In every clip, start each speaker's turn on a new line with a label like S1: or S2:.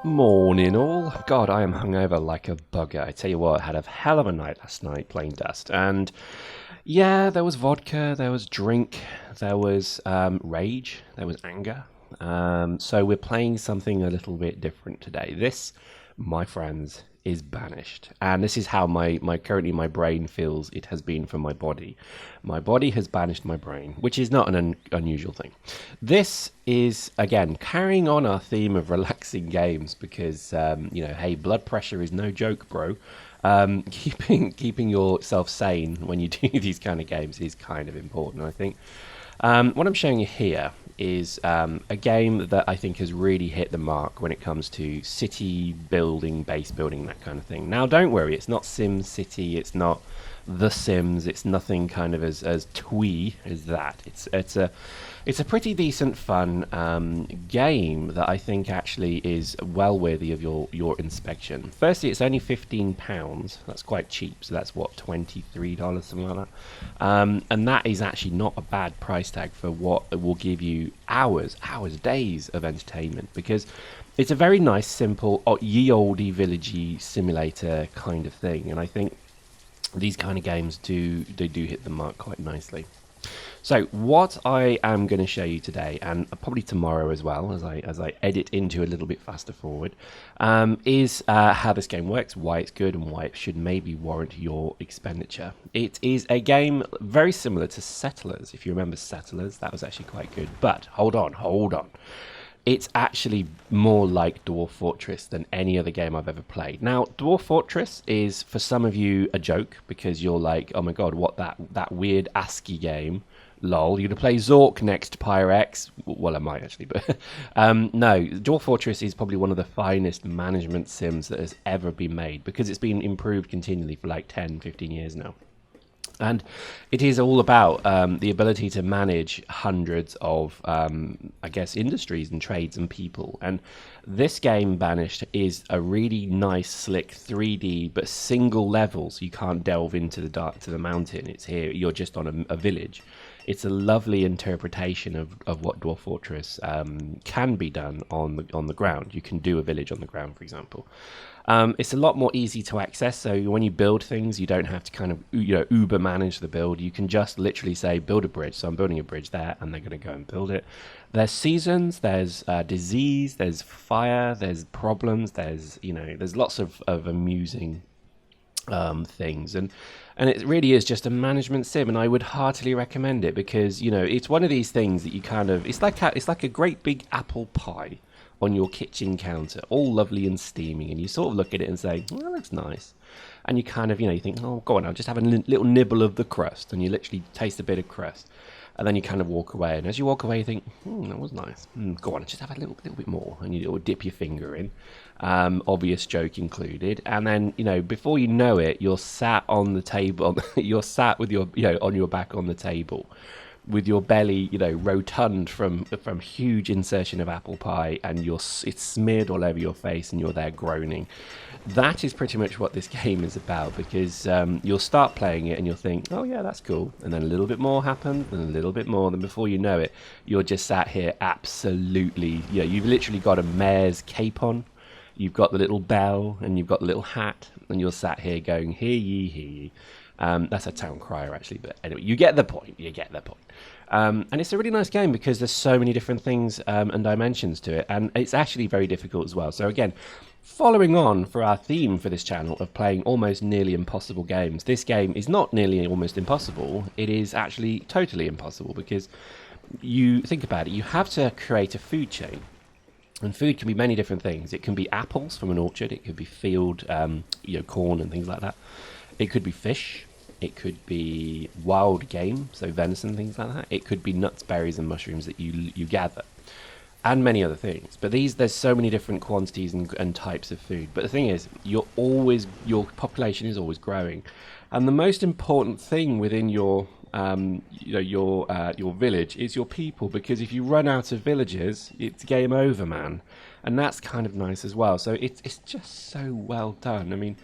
S1: Morning all. God, I am hungover like a bugger. I tell you what, I had a hell of a night last night playing Dust. And yeah, there was vodka, there was drink, there was rage, there was anger. So we're playing something a little bit different today. This, my friends, is Banished. And this is how currently my brain feels it has been for my body. My body has banished my brain, which is not an unusual thing. This is, again, carrying on our theme of relaxing games because, hey, blood pressure is no joke, bro. Keeping yourself sane when you do these kind of games is kind of important, I think. What I'm showing you here is a game that I think has really hit the mark when it comes to city building, base building, that kind of thing. Now, don't worry, it's not Sim City, it's not The Sims, it's nothing kind of as twee as that. It's a pretty decent, fun game that I think actually is well worthy of your inspection. Firstly, it's only £15. That's quite cheap. So that's what, $23, something like that. And that is actually not a bad price tag for what will give you hours, days of entertainment, because it's a very nice, simple, ye olde villagey simulator kind of thing. And I think these kind of games do hit the mark quite nicely. So what I am going to show you today, and probably tomorrow as well, as I edit into a little bit faster forward, is how this game works, why it's good, and why it should maybe warrant your expenditure. It is a game very similar to Settlers. If you remember Settlers, that was actually quite good. But hold on. It's actually more like Dwarf Fortress than any other game I've ever played. Now, Dwarf Fortress is, for some of you, a joke, because you're like, oh my god, what, that weird ASCII game? Lol, you're going to play Zork next, Pyrex. Well, I might actually, but no, Dwarf Fortress is probably one of the finest management sims that has ever been made, because it's been improved continually for like 10, 15 years now. And it is all about the ability to manage hundreds of, industries and trades and people. And this game, Banished, is a really nice, slick 3D, but single level, so you can't delve into the dark to the mountain. It's here, you're just on a village. It's a lovely interpretation of what Dwarf Fortress can be done on the ground. You can do a village on the ground, for example. It's a lot more easy to access, so when you build things, you don't have to kind of uber manage the build. You can just literally say build a bridge. So I'm building a bridge there, and they're going to go and build it. There's seasons, there's disease, there's fire, there's problems, there's lots of amusing things, and it really is just a management sim, and I would heartily recommend it because it's one of these things that you kind of it's like a great big apple pie on your kitchen counter, all lovely and steaming, and you sort of look at it and say, well, that looks nice, and you kind of you think, oh, go on, I'll just have a little nibble of the crust, and you literally taste a bit of crust, and then you kind of walk away, and as you walk away you think, that was nice, go on, just have a little bit more, and you dip your finger in, obvious joke included, and then before you know it, you're sat on the table you're sat with your on your back on the table with your belly rotund from huge insertion of apple pie, and it's smeared all over your face, and you're there groaning. That is pretty much what this game is about, because you'll start playing it and you'll think, oh yeah, that's cool, and then a little bit more happens, and a little bit more, and before you know it, you're just sat here absolutely, you've literally got a mayor's cape on, you've got the little bell, and you've got the little hat, and you're sat here going, hear ye, hear ye. That's a town crier, actually, but anyway, you get the point. And it's a really nice game because there's so many different things and dimensions to it, and it's actually very difficult as well. So again, following on for our theme for this channel of playing almost nearly impossible games, this game is not nearly almost impossible, it is actually totally impossible, because you think about it, you have to create a food chain. And food can be many different things. It can be apples from an orchard, it could be field, corn and things like that. It could be fish. It could be wild game, so venison, things like that. It could be nuts, berries, and mushrooms that you gather, and many other things. But there's so many different quantities and types of food. But the thing is, your population is always growing, and the most important thing within your village is your people, because if you run out of villagers, it's game over, man. And that's kind of nice as well. So it's just so well done. I mean,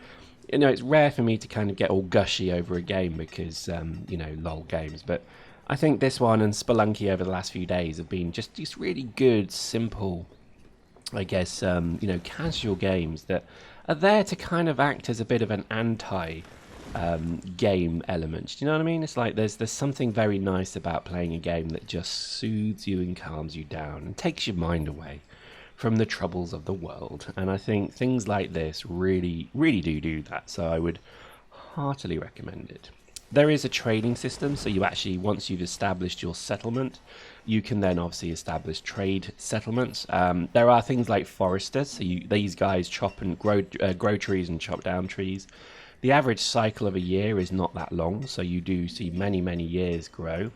S1: it's rare for me to kind of get all gushy over a game because, lol games. But I think this one and Spelunky over the last few days have been just really good, simple I guess, casual games that are there to kind of act as a bit of an anti game element. Do you know what I mean? It's like there's something very nice about playing a game that just soothes you and calms you down and takes your mind away from the troubles of the world. And I think things like this really, really do that. So I would heartily recommend it. There is a trading system, so you actually, once you've established your settlement, you can then obviously establish trade settlements. There are things like foresters, so these guys chop and grow trees and chop down trees. The average cycle of a year is not that long, so you do see many years grow.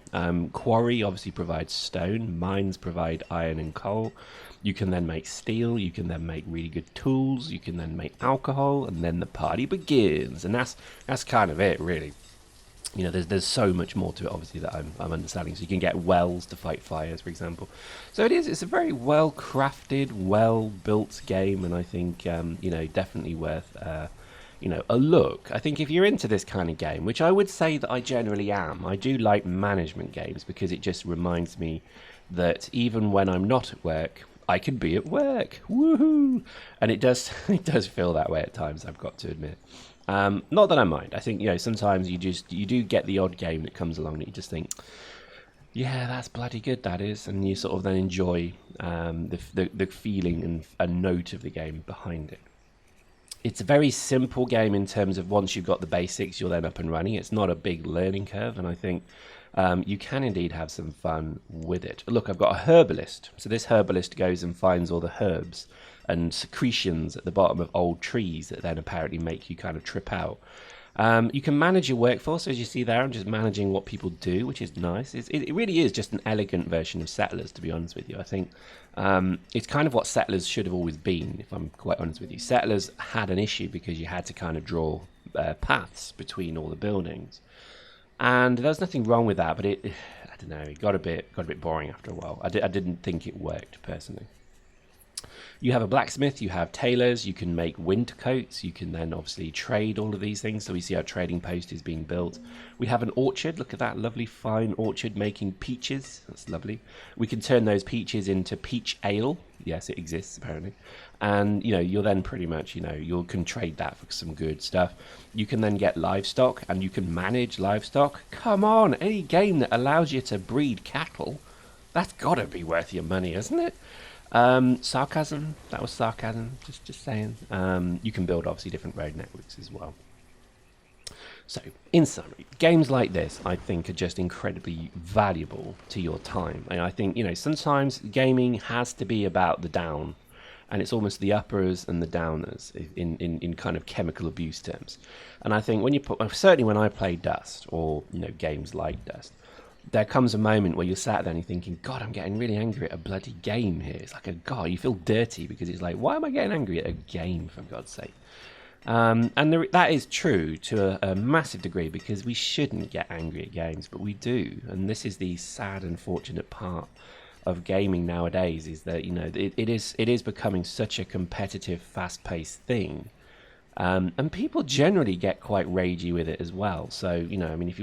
S1: Quarry obviously provides stone, mines provide iron and coal. You can then make steel, you can then make really good tools, you can then make alcohol, and then the party begins. And that's kind of it, really. There's so much more to it, obviously, that I'm understanding. So you can get wells to fight fires, for example. So it's a very well crafted, well built game, and I think definitely worth a look. I think if you're into this kind of game, which I would say that I generally am, I do like management games because it just reminds me that even when I'm not at work, I can be at work. Woohoo! And it does feel that way at times, I've got to admit. Not that I mind. I think sometimes you do get the odd game that comes along that you just think, yeah, that's bloody good, that is, and you sort of then enjoy the feeling and a note of the game behind it. It's a very simple game in terms of once you've got the basics, you're then up and running. It's not a big learning curve, and I think you can indeed have some fun with it. Look, I've got a herbalist. So this herbalist goes and finds all the herbs and secretions at the bottom of old trees that then apparently make you kind of trip out. You can manage your workforce, as you see there. I'm just managing what people do, which is nice. It really is just an elegant version of Settlers, to be honest with you. I think it's kind of what Settlers should have always been, if I'm quite honest with you. Settlers had an issue because you had to kind of draw paths between all the buildings. And there was nothing wrong with that, but I don't know, it got a bit boring after a while. I didn't think it worked, personally. You have a blacksmith, you have tailors, you can make winter coats, you can then obviously trade all of these things. So we see our trading post is being built. We have an orchard, look at that lovely fine orchard making peaches. That's lovely. We can turn those peaches into peach ale. Yes, it exists apparently. And you'll then pretty much, you can trade that for some good stuff. You can then get livestock and you can manage livestock. Come on, any game that allows you to breed cattle, that's gotta be worth your money, isn't it? Sarcasm. That was sarcasm. Just saying. You can build obviously different road networks as well. So, in summary, games like this, I think, are just incredibly valuable to your time. And I think sometimes gaming has to be about the down, and it's almost the uppers and the downers in kind of chemical abuse terms. And I think certainly when I play Dust or games like Dust, there comes a moment where you're sat there and you're thinking, God, I'm getting really angry at a bloody game here. It's like you feel dirty because it's like, why am I getting angry at a game, for God's sake? And that is true to a massive degree because we shouldn't get angry at games, but we do. And this is the sad and fortunate part of gaming nowadays, is that it is becoming such a competitive, fast-paced thing. And people generally get quite ragey with it as well. So, if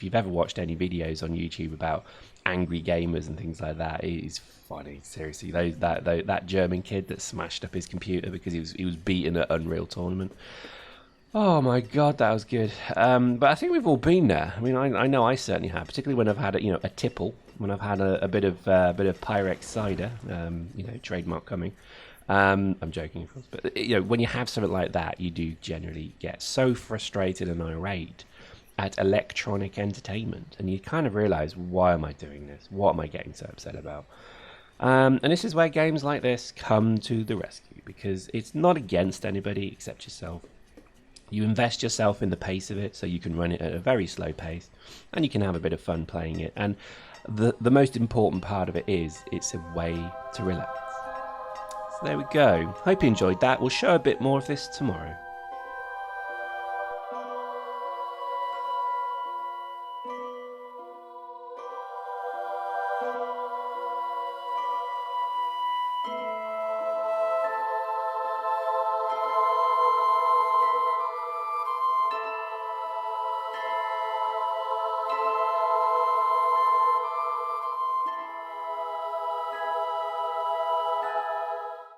S1: you've ever watched any videos on YouTube about angry gamers and things like that, it is funny. Seriously, that German kid that smashed up his computer because he was beaten at Unreal Tournament. Oh my God, that was good. But I think we've all been there. I mean, I know I certainly have, particularly when I've had a tipple, when I've had a bit of Pyrex cider, trademark coming. I'm joking, of course, but when you have something like that, you do generally get so frustrated and irate at electronic entertainment, and you kind of realize, why am I doing this? What am I getting so upset about? And this is where games like this come to the rescue, because it's not against anybody except yourself. You invest yourself in the pace of it, so you can run it at a very slow pace, and you can have a bit of fun playing it. And the most important part of it is it's a way to relax. There we go. Hope you enjoyed that. We'll show a bit more of this tomorrow.